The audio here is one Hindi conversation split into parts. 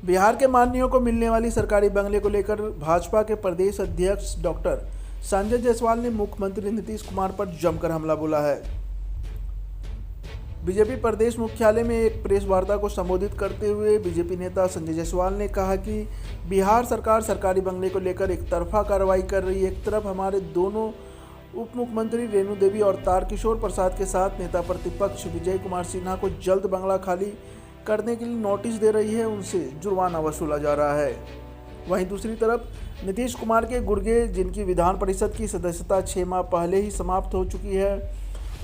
बिहार के माननीयों को मिलने वाली सरकारी बंगले को लेकर भाजपा के प्रदेश अध्यक्ष डॉक्टर संजय जायसवाल ने मुख्यमंत्री नीतीश कुमार पर जमकर हमला बोला है। बीजेपी प्रदेश मुख्यालय में एक प्रेस वार्ता को संबोधित करते हुए बीजेपी नेता संजय जायसवाल ने कहा कि बिहार सरकार सरकारी बंगले को लेकर एक तरफा कार्रवाई कर रही है। एक तरफ हमारे दोनों उप मुख्यमंत्री रेणु देवी और तारकिशोर प्रसाद के साथ नेता प्रतिपक्ष विजय कुमार सिन्हा को जल्द बंगला खाली करने के लिए नोटिस दे रही है, उनसे जुर्माना वसूला जा रहा है। वहीं दूसरी तरफ नीतीश कुमार के गुर्गे, जिनकी विधान परिषद की सदस्यता 6 माह पहले ही समाप्त हो चुकी है,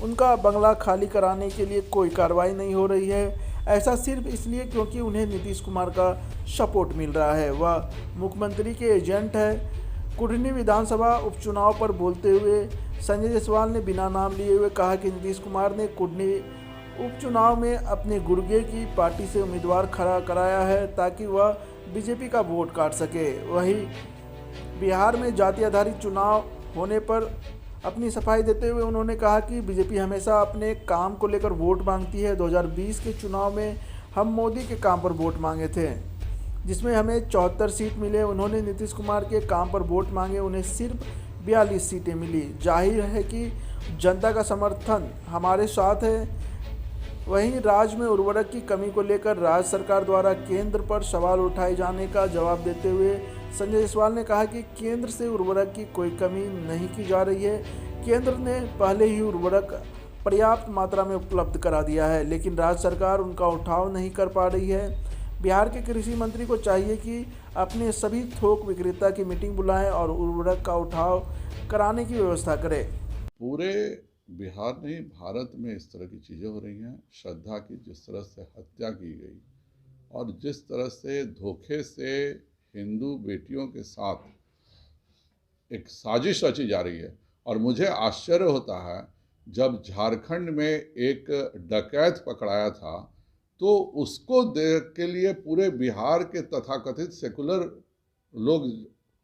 उनका बंगला खाली कराने के लिए कोई कार्रवाई नहीं हो रही है। ऐसा सिर्फ इसलिए क्योंकि उन्हें नीतीश कुमार का सपोर्ट मिल रहा है। वह मुख्यमंत्री के एजेंट है। कुढ़नी विधानसभा उपचुनाव पर बोलते हुए संजय जायसवाल ने बिना नाम लिए हुए कहा कि नीतीश कुमार ने कुढ़नी उपचुनाव में अपने गुर्गे की पार्टी से उम्मीदवार खड़ा कराया है ताकि वह बीजेपी का वोट काट सके। वहीं बिहार में जाति आधारित चुनाव होने पर अपनी सफाई देते हुए उन्होंने कहा कि बीजेपी हमेशा अपने काम को लेकर वोट मांगती है। 2020 के चुनाव में हम मोदी के काम पर वोट मांगे थे, जिसमें हमें 74 सीट मिले। उन्होंने नीतीश कुमार के काम पर वोट मांगे, उन्हें सिर्फ 42 सीटें मिली। जाहिर है कि जनता का समर्थन हमारे साथ है। वहीं राज्य में उर्वरक की कमी को लेकर राज्य सरकार द्वारा केंद्र पर सवाल उठाए जाने का जवाब देते हुए संजय जायसवाल ने कहा कि केंद्र से उर्वरक की कोई कमी नहीं की जा रही है। केंद्र ने पहले ही उर्वरक पर्याप्त मात्रा में उपलब्ध करा दिया है, लेकिन राज्य सरकार उनका उठाव नहीं कर पा रही है। बिहार के कृषि मंत्री को चाहिए कि अपने सभी थोक विक्रेता की मीटिंग बुलाएं और उर्वरक का उठाव कराने की व्यवस्था करें। पूरे बिहार नहीं, भारत में इस तरह की चीज़ें हो रही हैं। श्रद्धा की जिस तरह से हत्या की गई और जिस तरह से धोखे से हिंदू बेटियों के साथ एक साजिश रची जा रही है, और मुझे आश्चर्य होता है जब झारखंड में एक डकैत पकड़ाया था तो उसको देख के लिए पूरे बिहार के तथाकथित सेकुलर लोग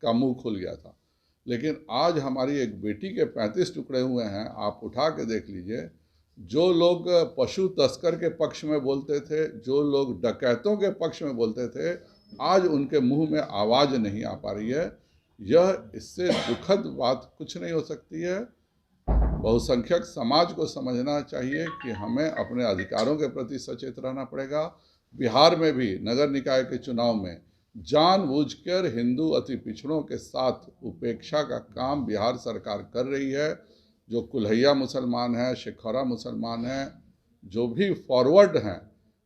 का मुंह खुल गया था। लेकिन आज हमारी एक बेटी के 35 टुकड़े हुए हैं। आप उठा के देख लीजिए, जो लोग पशु तस्कर के पक्ष में बोलते थे, जो लोग डकैतों के पक्ष में बोलते थे, आज उनके मुंह में आवाज़ नहीं आ पा रही है। यह इससे दुखद बात कुछ नहीं हो सकती है। बहुसंख्यक समाज को समझना चाहिए कि हमें अपने अधिकारों के प्रति सचेत रहना पड़ेगा। बिहार में भी नगर निकाय के चुनाव में जानबूझकर हिंदू अति पिछड़ों के साथ उपेक्षा का काम बिहार सरकार कर रही है। जो कुल्हैया मुसलमान हैं, शेखौरा मुसलमान हैं, जो भी फॉरवर्ड हैं,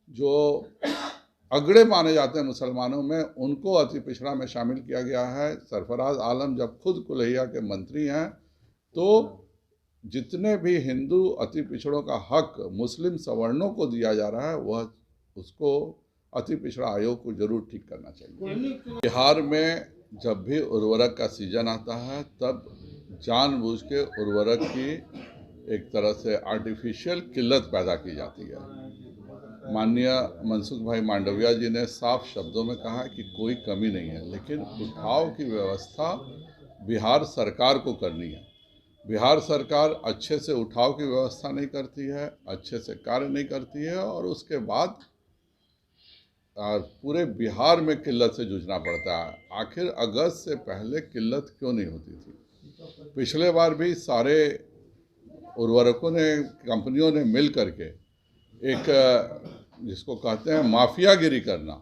जो अगड़े माने जाते हैं मुसलमानों में, उनको अति पिछड़ा में शामिल किया गया है। सरफराज आलम जब खुद कुल्हैया के मंत्री हैं, तो जितने भी हिंदू अति पिछड़ों का हक मुस्लिम सवर्णों को दिया जा रहा है, वह उसको अति पिछड़ा आयोग को जरूर ठीक करना चाहिए। बिहार में जब भी उर्वरक का सीजन आता है तब जानबूझ के उर्वरक की एक तरह से आर्टिफिशियल किल्लत पैदा की जाती है। माननीय मनसुख भाई मांडविया जी ने साफ शब्दों में कहा कि कोई कमी नहीं है, लेकिन उठाव की व्यवस्था बिहार सरकार को करनी है। बिहार सरकार अच्छे से उठाव की व्यवस्था नहीं करती है, अच्छे से कार्य नहीं करती है, और उसके बाद पूरे बिहार में किल्लत से जूझना पड़ता है। आखिर अगस्त से पहले किल्लत क्यों नहीं होती थी? पिछले बार भी सारे उर्वरकों ने, कंपनियों ने मिल करके एक जिसको कहते हैं माफियागिरी करना,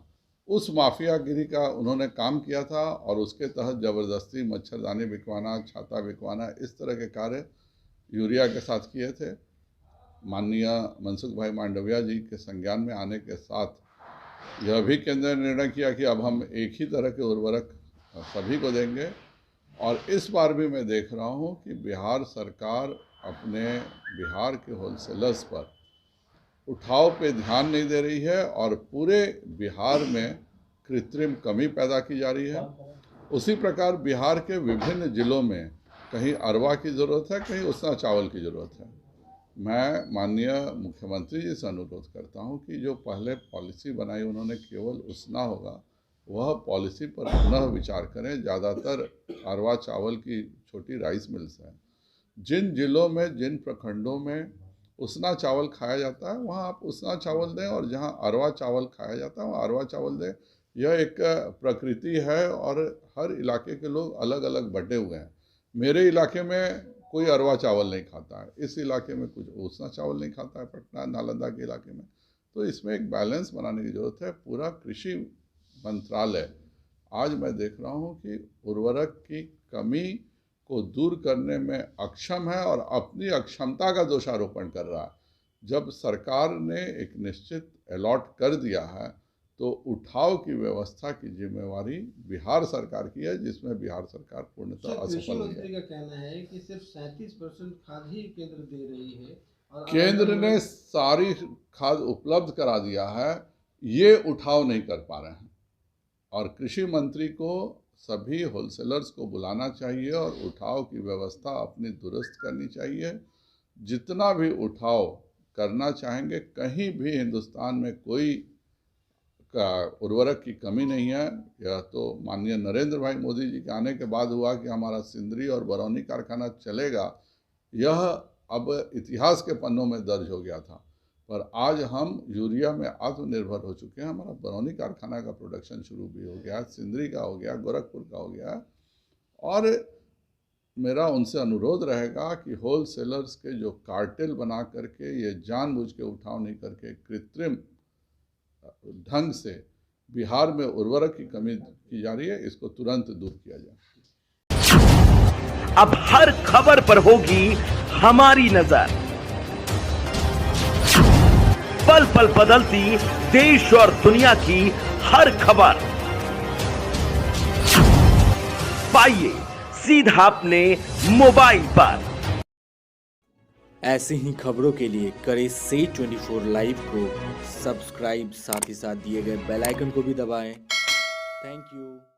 उस माफियागिरी का उन्होंने काम किया था, और उसके तहत ज़बरदस्ती मच्छरदानी बिकवाना, छाता बिकवाना, इस तरह के कार्य यूरिया के साथ किए थे। माननीय मनसुख भाई मांडविया जी के संज्ञान में आने के साथ यह भी केंद्र ने निर्णय किया कि अब हम एक ही तरह के उर्वरक सभी को देंगे। और इस बार भी मैं देख रहा हूँ कि बिहार सरकार अपने बिहार के होलसेलर्स पर उठाव पे ध्यान नहीं दे रही है, और पूरे बिहार में कृत्रिम कमी पैदा की जा रही है। उसी प्रकार बिहार के विभिन्न जिलों में कहीं अरवा की ज़रूरत है, कहीं उसना चावल की ज़रूरत है। मैं माननीय मुख्यमंत्री जी से अनुरोध करता हूं कि जो पहले पॉलिसी बनाई उन्होंने केवल उसना होगा, वह पॉलिसी पर पुनः विचार करें। ज़्यादातर अरवा चावल की छोटी राइस मिल्स हैं। जिन जिलों में, जिन प्रखंडों में उसना चावल खाया जाता है, वहाँ आप उसना चावल दें, और जहाँ अरवा चावल खाया जाता है वहाँ अरवा चावल दें। यह एक प्रकृति है और हर इलाके के लोग अलग अलग बटे हुए हैं। मेरे इलाके में कोई अरवा चावल नहीं खाता है, इस इलाके में कुछ उसना चावल नहीं खाता है, पटना नालंदा के इलाके में। तो इसमें एक बैलेंस बनाने की ज़रूरत है। पूरा कृषि मंत्रालय आज मैं देख रहा हूँ कि उर्वरक की कमी को दूर करने में अक्षम है और अपनी अक्षमता का दोषारोपण कर रहा है। जब सरकार ने एक निश्चित अलॉट कर दिया है तो उठाव की व्यवस्था की जिम्मेवारी बिहार सरकार की है, जिसमें बिहार सरकार पूर्णतः असफल हुई मंत्री है। का कहना है कि सिर्फ 37% खाद ही केंद्र दे रही है और केंद्र ने सारी खाद उपलब्ध करा दिया है, ये उठाव नहीं कर पा रहे हैं। और कृषि मंत्री को सभी होलसेलर्स को बुलाना चाहिए और उठाव की व्यवस्था अपनी दुरुस्त करनी चाहिए। जितना भी उठाव करना चाहेंगे, कहीं भी हिंदुस्तान में कोई का उर्वरक की कमी नहीं है। यह तो माननीय नरेंद्र भाई मोदी जी के आने के बाद हुआ कि हमारा सिंदरी और बरौनी कारखाना चलेगा, यह अब इतिहास के पन्नों में दर्ज हो गया था। पर आज हम यूरिया में आत्मनिर्भर हो चुके हैं। हमारा बरौनी कारखाना का प्रोडक्शन शुरू भी हो गया, सिंदरी का हो गया, गोरखपुर का हो गया। और मेरा उनसे अनुरोध रहेगा कि होल सेलर्स के जो कार्टेल बना करके ये जानबूझ के उठाव नहीं करके कृत्रिम ढंग से बिहार में उर्वरक की कमी की जा रही है, इसको तुरंत दूर किया जाए। अब हर खबर पर होगी हमारी नजर। पल पल बदलती देश और दुनिया की हर खबर पाइए सीधा अपने मोबाइल पर। ऐसी ही खबरों के लिए करें से 24 लाइव को सब्सक्राइब, साथ ही साथ दिए गए बेल आइकन को भी दबाएं। Thank you.